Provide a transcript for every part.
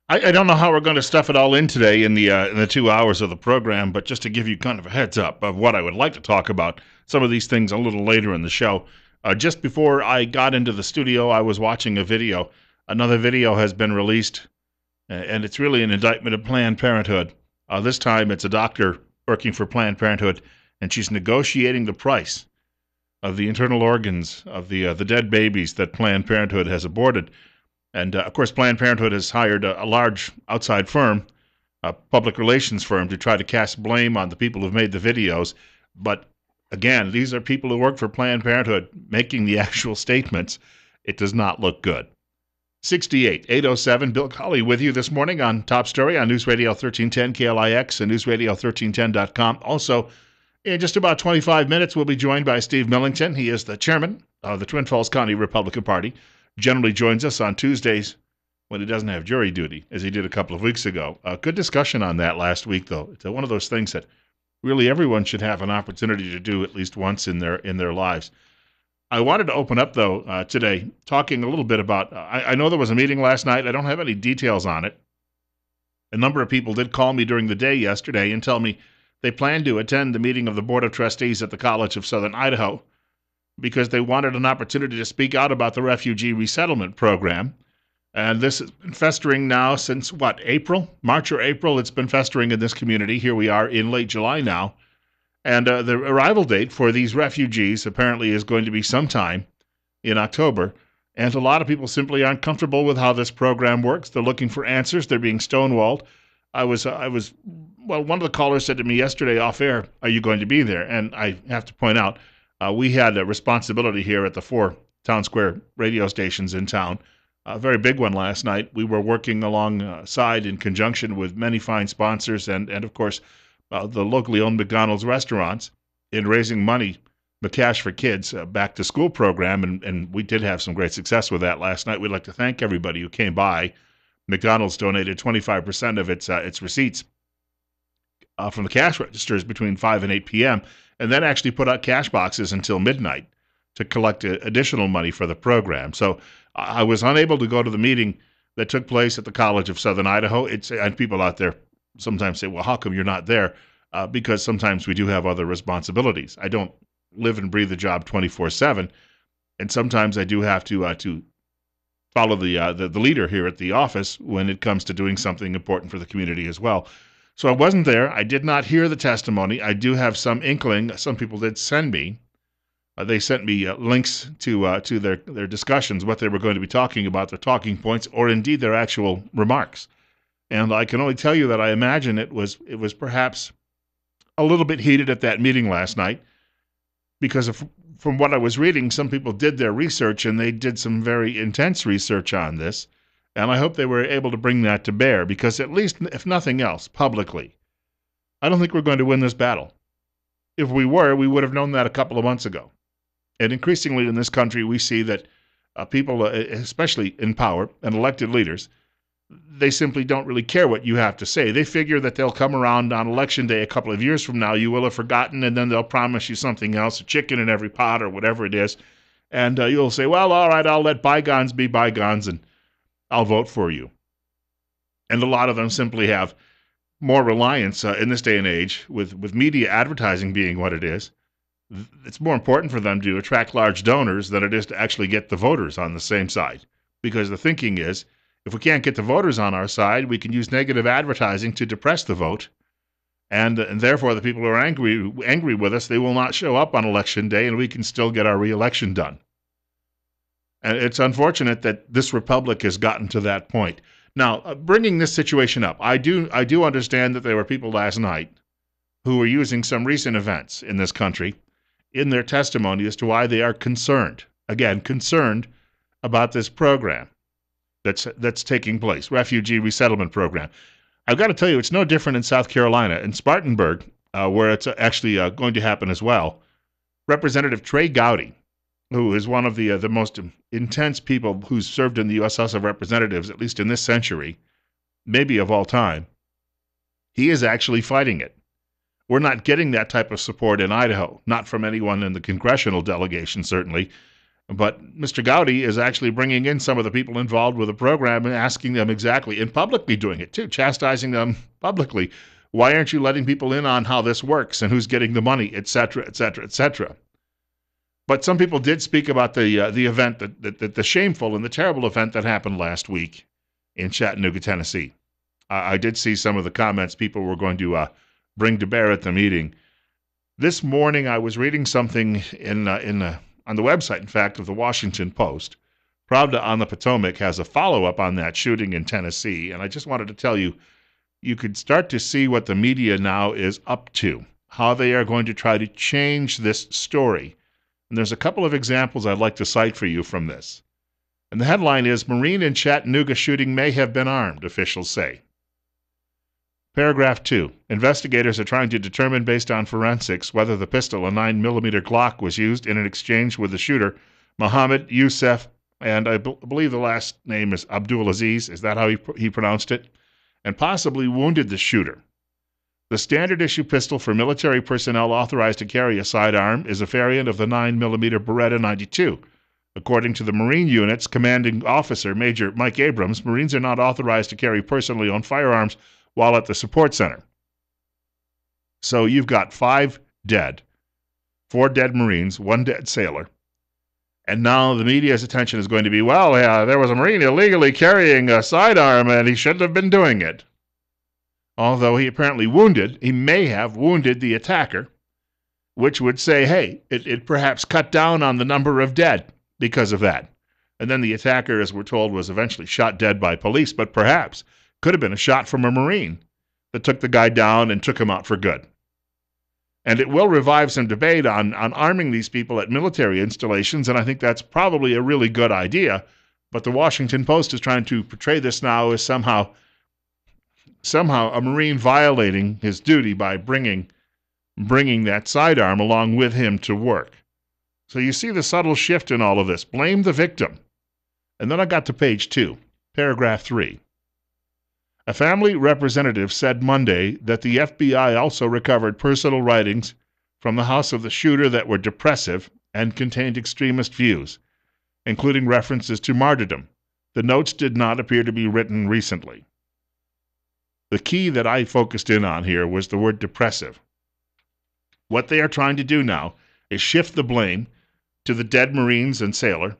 I don't know how we're going to stuff it all in today in the 2 hours of the program, but just to give you kind of a heads up of what I would like to talk about, some of these things a little later in the show. Just before I got into the studio, I was watching a video. Another video has been released, and it's really an indictment of Planned Parenthood. This time, it's a doctor working for Planned Parenthood, and she's negotiating the price of the internal organs of the dead babies that Planned Parenthood has aborted. And of course, Planned Parenthood has hired a large outside firm, a public relations firm, to try to cast blame on the people who've made the videos. But again, these are people who work for Planned Parenthood making the actual statements. It does not look good. 68-807, Bill Colley with you this morning on Top Story on News Radio 1310 KLIX and newsradio1310.com. Also, in just about 25 minutes, we'll be joined by Steve Millington. He is the chairman of the Twin Falls County Republican Party. Generally joins us on Tuesdays when he doesn't have jury duty, as he did a couple of weeks ago. Good discussion on that last week, though. It's one of those things that really everyone should have an opportunity to do at least once in their lives. I wanted to open up, though, today, talking a little bit about, I know there was a meeting last night. I don't have any details on it. A number of people did call me during the day yesterday and tell me they plan to attend the meeting of the Board of Trustees at the College of Southern Idaho because they wanted an opportunity to speak out about the refugee resettlement program. And this has been festering now since, April? March or April, it's been festering in this community. Here we are in late July now. And the arrival date for these refugees apparently is going to be sometime in October. And a lot of people simply aren't comfortable with how this program works. They're looking for answers. They're being stonewalled. One of the callers said to me yesterday off air, "Are you going to be there?" And I have to point out, we had a responsibility here at the 4 Town Square radio stations in town, a very big one last night. We were working alongside in conjunction with many fine sponsors and of course, the locally owned McDonald's restaurants in raising money, the Cash for Kids back to school program, and we did have some great success with that last night. We'd like to thank everybody who came by. McDonald's donated 25% of its receipts from the cash registers between 5 and 8 p.m., and then actually put out cash boxes until midnight to collect additional money for the program. So I was unable to go to the meeting that took place at the College of Southern Idaho. And people out there sometimes say, well, how come you're not there? Because sometimes we do have other responsibilities. I don't live and breathe the job 24/7, and sometimes I do have to follow the leader here at the office when it comes to doing something important for the community as well. So I wasn't there. I did not hear the testimony. I do have some inkling. Some people did send me. They sent me links to their discussions, what they were going to be talking about, their talking points, or indeed their actual remarks. And I can only tell you that I imagine it was perhaps a little bit heated at that meeting last night because from what I was reading, some people did their research and they did some very intense research on this. And I hope they were able to bring that to bear because at least, if nothing else, publicly, I don't think we're going to win this battle. If we were, we would have known that a couple of months ago. And increasingly in this country, we see that people, especially in power and elected leaders, they simply don't really care what you have to say. They figure that they'll come around on election day a couple of years from now, you will have forgotten, and then they'll promise you something else, a chicken in every pot or whatever it is. And you'll say, well, all right, I'll let bygones be bygones, and I'll vote for you. And a lot of them simply have more reliance in this day and age, with media advertising being what it is. It's more important for them to attract large donors than it is to actually get the voters on the same side. Because the thinking is, if we can't get the voters on our side, we can use negative advertising to depress the vote. And therefore, the people who are angry with us, they will not show up on election day, and we can still get our re-election done. And it's unfortunate that this republic has gotten to that point. Now, bringing this situation up, I do understand that there were people last night who were using some recent events in this country in their testimony as to why they are concerned about this program that's taking place, refugee resettlement program. I've got to tell you, it's no different in South Carolina. In Spartanburg, where it's actually going to happen as well, Representative Trey Gowdy, who is one of the most intense people who's served in the U.S. House of Representatives, at least in this century, maybe of all time, he is actually fighting it. We're not getting that type of support in Idaho, not from anyone in the congressional delegation, certainly. But Mr. Gowdy is actually bringing in some of the people involved with the program and asking them exactly, and publicly doing it too, chastising them publicly. Why aren't you letting people in on how this works and who's getting the money, et cetera, et cetera, et cetera? But some people did speak about the event, the shameful and the terrible event that happened last week in Chattanooga, Tennessee. I did see some of the comments people were going to bring to bear at the meeting. This morning, I was reading something on the website, in fact, of the Washington Post. Pravda-on-the-Potomac has a follow-up on that shooting in Tennessee, and I just wanted to tell you, you could start to see what the media now is up to, how they are going to try to change this story. And there's a couple of examples I'd like to cite for you from this. And the headline is, Marine in Chattanooga shooting may have been armed, officials say. Paragraph 2. Investigators are trying to determine based on forensics whether the pistol, a 9mm Glock, was used in an exchange with the shooter, Mohammed Youssef, and I believe the last name is Abdulaziz, is that how he pronounced it? And possibly wounded the shooter. The standard issue pistol for military personnel authorized to carry a sidearm is a variant of the 9mm Beretta 92. According to the Marine Unit's commanding officer, Major Mike Abrams, Marines are not authorized to carry personally owned firearms while at the support center. So you've got 5 dead, 4 dead Marines, 1 dead sailor. And now the media's attention is going to be, well, there was a Marine illegally carrying a sidearm and he shouldn't have been doing it. Although he may have wounded the attacker, which would say, hey, it perhaps cut down on the number of dead because of that. And then the attacker, as we're told, was eventually shot dead by police, but perhaps could have been a shot from a Marine that took the guy down and took him out for good. And it will revive some debate on arming these people at military installations, and I think that's probably a really good idea. But the Washington Post is trying to portray this now as somehow a Marine violating his duty by bringing that sidearm along with him to work. So you see the subtle shift in all of this. Blame the victim. And then I got to page 2, paragraph 3. A family representative said Monday that the FBI also recovered personal writings from the house of the shooter that were depressive and contained extremist views, including references to martyrdom. The notes did not appear to be written recently. The key that I focused in on here was the word depressive. What they are trying to do now is shift the blame to the dead Marines and sailor,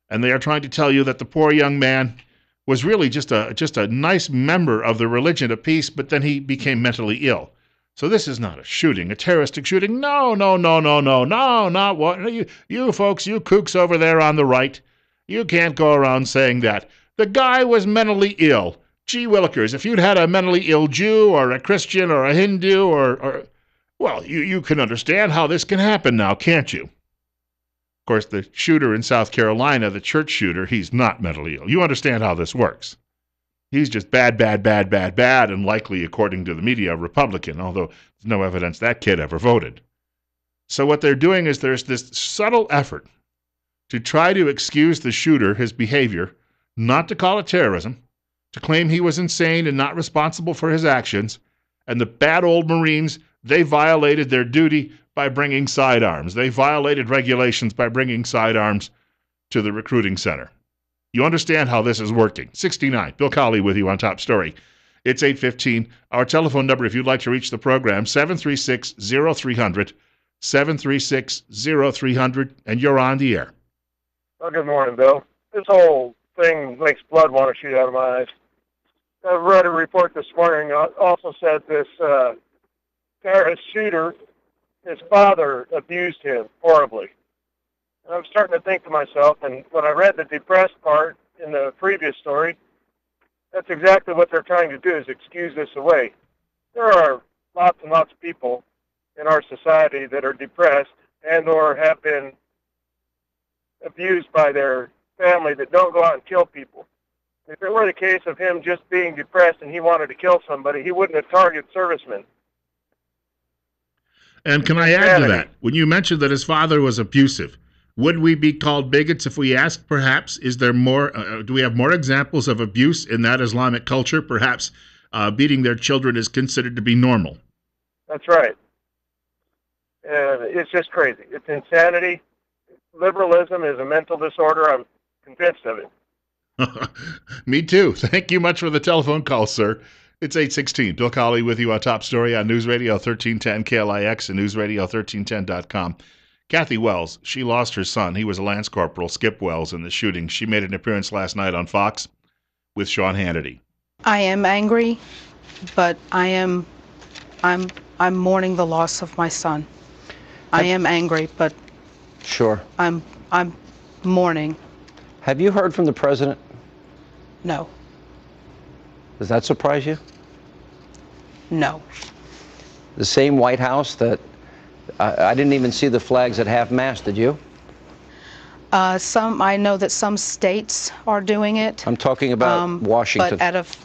and they are trying to tell you that the poor young man was really just a nice member of the religion of peace, but then he became mentally ill. So this is not a shooting, a terroristic shooting. No, not what. You folks, you kooks over there on the right, you can't go around saying that. The guy was mentally ill. Gee willikers, if you'd had a mentally ill Jew or a Christian or a Hindu well, you can understand how this can happen now, can't you? Of course, the shooter in South Carolina, the church shooter, he's not mentally ill. You understand how this works. He's just bad, and likely, according to the media, a Republican, although there's no evidence that kid ever voted. So what they're doing is there's this subtle effort to try to excuse the shooter, his behavior, not to call it terrorism, to claim he was insane and not responsible for his actions, and the bad old Marines, they violated their duty by bringing sidearms. They violated regulations by bringing sidearms to the recruiting center. You understand how this is working. 69. Bill Colley with you on Top Story. It's 8:15. Our telephone number, if you'd like to reach the program, 736-0300, 736-0300, and you're on the air. Well, good morning, Bill. This whole thing makes blood want to shoot out of my eyes. I read a report this morning. Also said this terrorist shooter, his father abused him horribly. And I'm starting to think to myself, and when I read the depressed part in the previous story, that's exactly what they're trying to do, is excuse this away. There are lots and lots of people in our society that are depressed and or have been abused by their family that don't go out and kill people. If it were the case of him just being depressed and he wanted to kill somebody, he wouldn't have targeted servicemen. And can I add to that? When you mentioned that his father was abusive, would we be called bigots if we asked, perhaps, is there more, do we have more examples of abuse in that Islamic culture? Perhaps beating their children is considered to be normal. That's right. It's just crazy. It's insanity. liberalism is a mental disorder. I'm convinced of it. Me too. Thank you much for the telephone call, sir. It's 8:16. Bill Colley with you on Top Story on News Radio 1310 KLIX and newsradio1310.com. Kathy Wells, she lost her son. He was a Lance Corporal, Skip Wells, in the shooting. She made an appearance last night on Fox with Sean Hannity. I am angry, but I'm mourning the loss of my son. I am angry, but sure. I'm mourning. Have you heard from the president? No. Does that surprise you? No. The same White House that I didn't even see the flags at half-mast, did you? I know that some states are doing it. I'm talking about Washington. But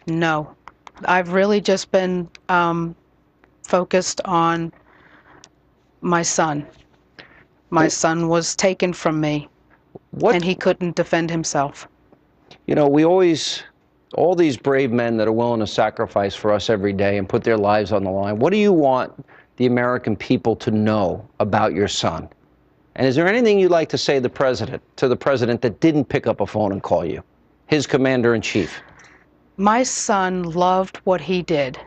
no. I've really just been focused on my son. My son was taken from me, and he couldn't defend himself. You know, all these brave men that are willing to sacrifice for us every day and put their lives on the line, what do you want the American people to know about your son? And is there anything you'd like to say to the president that didn't pick up a phone and call you, his commander-in-chief? My son loved what he did.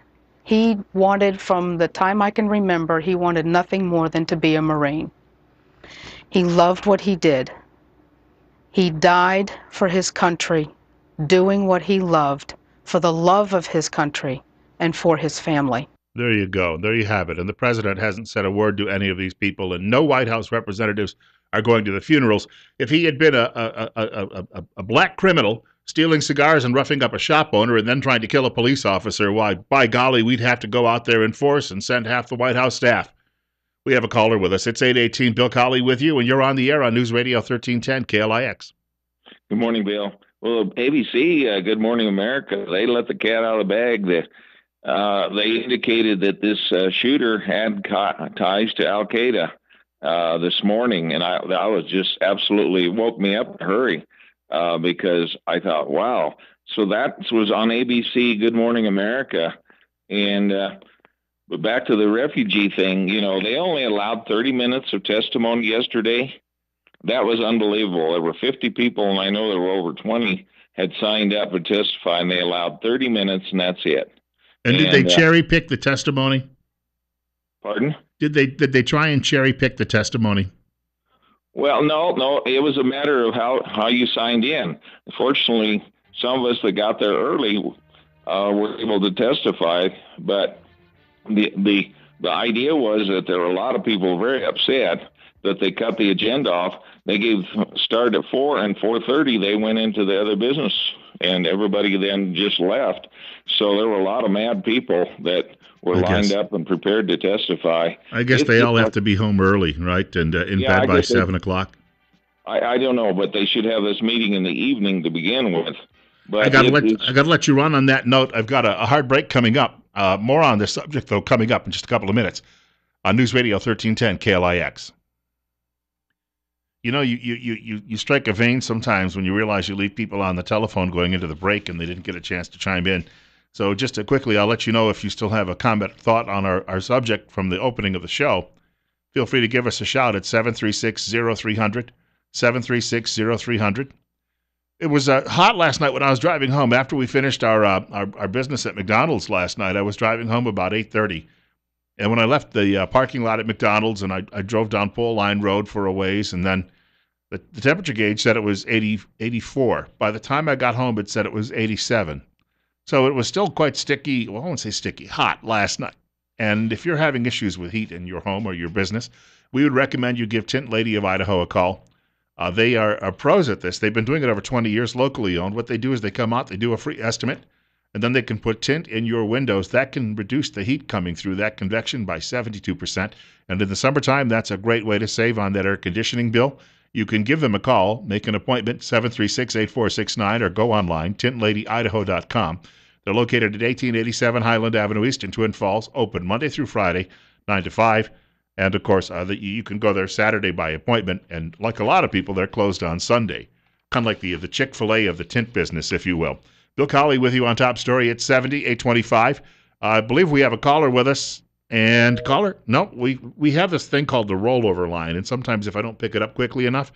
He wanted, from the time I can remember, he wanted nothing more than to be a Marine. He loved what he did. He died for his country, doing what he loved, for the love of his country and for his family. There you go. There you have it. And the president hasn't said a word to any of these people, and no White House representatives are going to the funerals. If he had been a black criminal stealing cigars and roughing up a shop owner and then trying to kill a police officer, why, by golly, we'd have to go out there in force and send half the White House staff. We have a caller with us. It's 8:18. Bill Colley with you, and you're on the air on News Radio 1310 KLIX. Good morning, Bill. Well, ABC, Good Morning America, they let the cat out of the bag. They indicated that this shooter had ties to Al-Qaeda this morning, and I was just absolutely woke me up in a hurry because I thought, wow. So that was on ABC, Good Morning America, and but back to the refugee thing, you know, they only allowed 30 minutes of testimony yesterday. That was unbelievable. There were 50 people, and I know there were over 20 had signed up to testify, and they allowed 30 minutes, and that's it. And did they cherry pick the testimony? Pardon? Did they try and cherry pick the testimony? Well, no. It was a matter of how you signed in. Fortunately, some of us that got there early were able to testify, but the idea was that there were a lot of people very upset that they cut the agenda off. They gave start at 4, and 4:30 they went into the other business, and everybody then just left. So there were a lot of mad people that were lined up and prepared to testify. I guess they all have to be home early, right, and in bed by 7 o'clock. I don't know, but they should have this meeting in the evening to begin with. But I got to let you run on that note. I've got a hard break coming up. More on this subject, though, coming up in just a couple of minutes on News Radio 1310 KLIX. You know, you strike a vein sometimes when you realize you leave people on the telephone going into the break and they didn't get a chance to chime in. So just quickly, I'll let you know if you still have a comment, thought on our subject from the opening of the show. Feel free to give us a shout at 736-0300, 736-0300. It was hot last night when I was driving home. After we finished our business at McDonald's last night, I was driving home about 8:30. And when I left the parking lot at McDonald's and I drove down Pole Line Road for a ways, and then the temperature gauge said it was 84. By the time I got home, it said it was 87. So it was still quite sticky. Well, I won't say sticky, hot last night. And if you're having issues with heat in your home or your business, we would recommend you give Tint Lady of Idaho a call. They are pros at this. They've been doing it over 20 years, locally owned. What they do is they come out, they do a free estimate, and then they can put tint in your windows. That can reduce the heat coming through, that convection, by 72%. And in the summertime, that's a great way to save on that air conditioning bill. You can give them a call, make an appointment, 736-8469, or go online, tintladyidaho.com. They're located at 1887 Highland Avenue East in Twin Falls, open Monday through Friday, 9 to 5. And, of course, you can go there Saturday by appointment. And like a lot of people, they're closed on Sunday. Kind of like the Chick-fil-A of the tint business, if you will. Bill Colley with you on Top Story at 70, 825. I believe we have a caller with us. And caller, no, we have this thing called the rollover line, and sometimes if I don't pick it up quickly enough,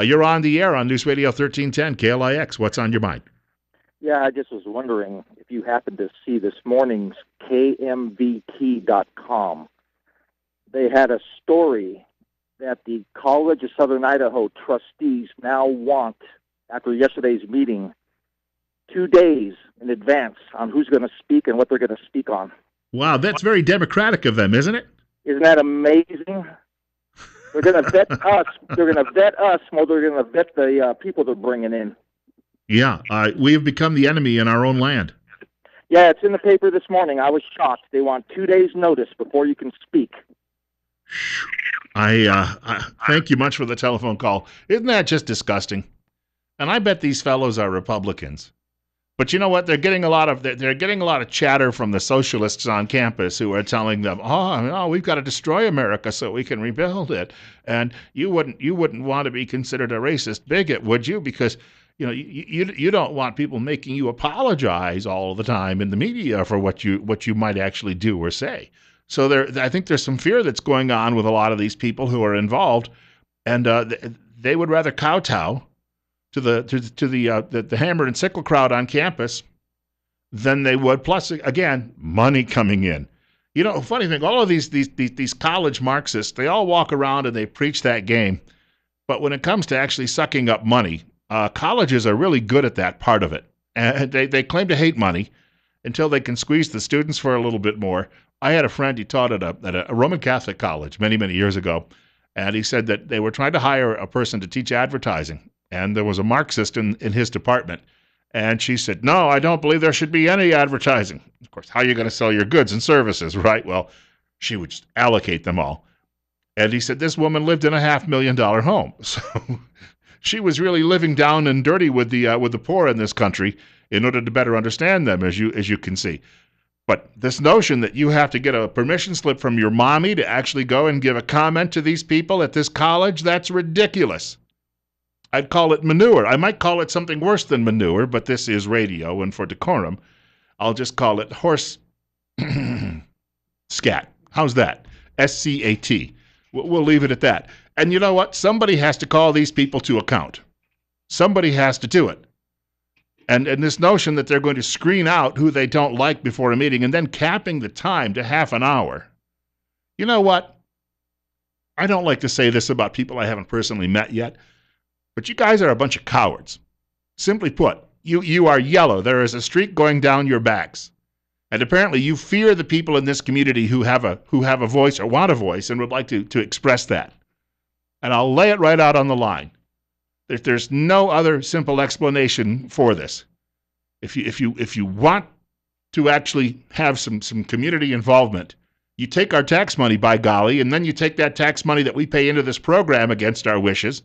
you're on the air on News Radio 1310 KLIX. What's on your mind? Yeah, I just was wondering if you happened to see this morning's KMVT.com. They had a story that the College of Southern Idaho trustees now want, after yesterday's meeting, 2 days in advance on who's going to speak and what they're going to speak on. Wow, that's very democratic of them, isn't it? Isn't that amazing? They're going to vet us. They're going to vet us more than they're going to vet the people they're bringing in. Yeah, we have become the enemy in our own land. Yeah, it's in the paper this morning. I was shocked. They want 2 days' notice before you can speak. I thank you much for the telephone call. Isn't that just disgusting? And I bet these fellows are Republicans. But you know what? They're getting a lot of chatter from the socialists on campus who are telling them, "Oh, we've got to destroy America so we can rebuild it." And you wouldn't want to be considered a racist bigot, would you? Because you don't want people making you apologize all the time in the media for what you might actually do or say. So I think there's some fear that's going on with a lot of these people who are involved, and they would rather kowtow to the hammer and sickle crowd on campus than they would. Plus, again, money coming in. Funny thing, all of these college Marxists, they all walk around and they preach that game, but when it comes to actually sucking up money, colleges are really good at that part of it, and they claim to hate money until they can squeeze the students for a little bit more. I had a friend, he taught at a Roman Catholic college many, many years ago, and he said that they were trying to hire a person to teach advertising, and there was a Marxist in his department, and she said, "No, I don't believe there should be any advertising." Of course, how are you going to sell your goods and services, right? Well, she would just allocate them all. And he said this woman lived in a $500,000 home, so she was really living down and dirty with the poor in this country in order to better understand them, as you can see. But this notion that you have to get a permission slip from your mommy to actually go and give a comment to these people at this college, that's ridiculous. I'd call it manure. I might call it something worse than manure, but this is radio, and for decorum, I'll just call it horse scat. How's that? SCAT. We'll leave it at that. And you know what? Somebody has to call these people to account. Somebody has to do it. And this notion that they're going to screen out who they don't like before a meeting and then capping the time to half an hour. You know what? I don't like to say this about people I haven't personally met yet, but you guys are a bunch of cowards. Simply put, you are yellow. There is a streak going down your backs. And apparently you fear the people in this community who have a voice or want a voice and would like to express that. And I'll lay it right out on the line. There's no other simple explanation for this. If you want to actually have some community involvement, you take our tax money, by golly, and then you take that tax money that we pay into this program against our wishes.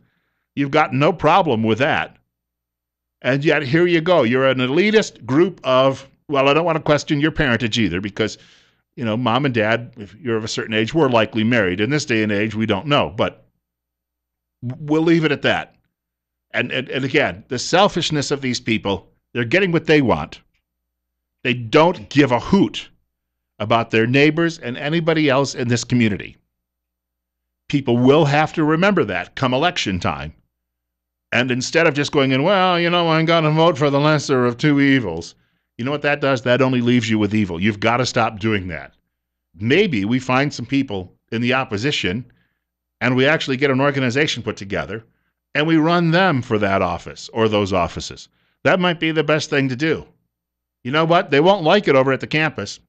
You've got no problem with that. And yet here you go. You're an elitist group of, well, I don't want to question your parentage either, because mom and dad, if you're of a certain age, were likely married. In this day and age, we don't know, but we'll leave it at that. And again, the selfishness of these people, they're getting what they want. They don't give a hoot about their neighbors and anybody else in this community. People will have to remember that come election time. And instead of just going in, well, I'm going to vote for the lesser of two evils, you know what that does? That only leaves you with evil. You've got to stop doing that. Maybe we find some people in the opposition and we actually get an organization put together and we run them for that office or those offices. That might be the best thing to do. You know what? They won't like it over at the campus.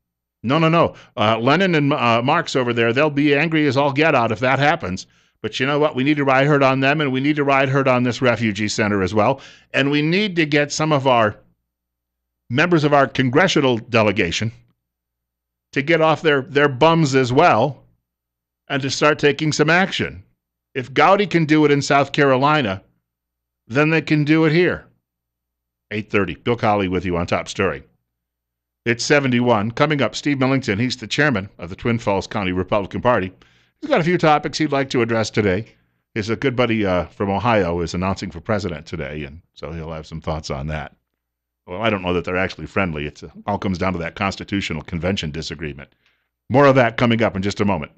No. Lenin and Marx over there, they'll be angry as all get out if that happens. But you know what? We need to ride herd on them, and we need to ride herd on this refugee center as well. And we need to get some of our members of our congressional delegation to get off their bums as well and to start taking some action. If Gowdy can do it in South Carolina, then they can do it here. 8:30. Bill Colley with you on Top Story. It's 71. Coming up, Steve Millington. He's the chairman of the Twin Falls County Republican Party. He's got a few topics he'd like to address today. His good buddy from Ohio is announcing for president today, and so he'll have some thoughts on that. Well, I don't know that they're actually friendly. It all comes down to that constitutional convention disagreement. More of that coming up in just a moment.